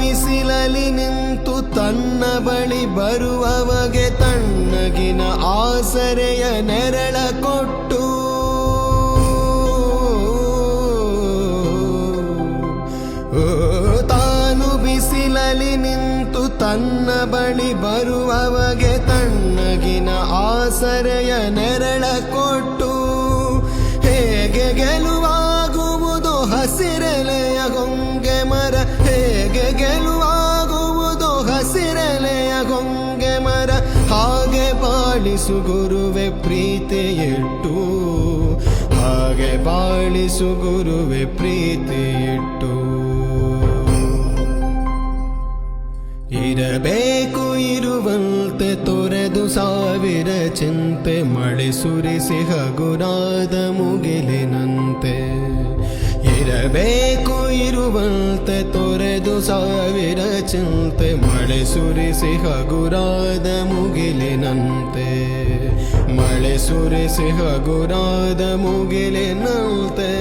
ಬಿಸಿಲಲಿ ನಿಂತು ತನ್ನ ಬಳಿ ಬರುವವಗೆ ತಣ್ಣಗಿನ ಆಸರೆಯ ನೆರಳ ಕೊಟ್ಟು ತಾನು ಬಿಸಿಲಲಿ ನಿಂತು ತನ್ನ ಬಳಿ ಬರುವವಗೆ ತಣ್ಣಗಿನ ಆಸರೆಯ ನೆರಳ ಕೊಟ್ಟು ಹೇಗೆ ಗೆಲುವಾಗುವುದು ಹಸಿರೆಲೆಯ ಗೊಂಗೆ ಮರ, ಹೇಗೆ ಗೆಲುವಾಗುವುದು ಹಸಿರೆಲೆಯ ಗೊಂಗೆ ಮರ, ಹಾಗೆ ಬಾಳಿಸು ಗುರುವೆ ಪ್ರೀತಿಯಿಟ್ಟು, ಹಾಗೆ ಬಾಳಿಸು ಗುರುವೆ ಪ್ರೀತಿಯಿಟ್ಟು. ಇರಬೇಕು ಇರುವಂತೆ ತೊರೆದು ಸಾವಿರ ಚಿಂತೆ, ಮಳೆ ಸುರಿಸಿ ಹಗುರಾದ ಮುಗಿಲಿನಂತೆ. ಇರಬೇಕು ಇರುವಂತೆ ತೊರೆದು ಸಾವಿರ ಚಿಂತೆ, ಮಳೆ ಸುರಿಸಿ ಹಗುರಾದ ಮುಗಿಲಿನಂತೆ, ಮಳೆ ಸುರಿಸಿ ಹಗುರಾದ ಮುಗಿಲಿನಂತೆ.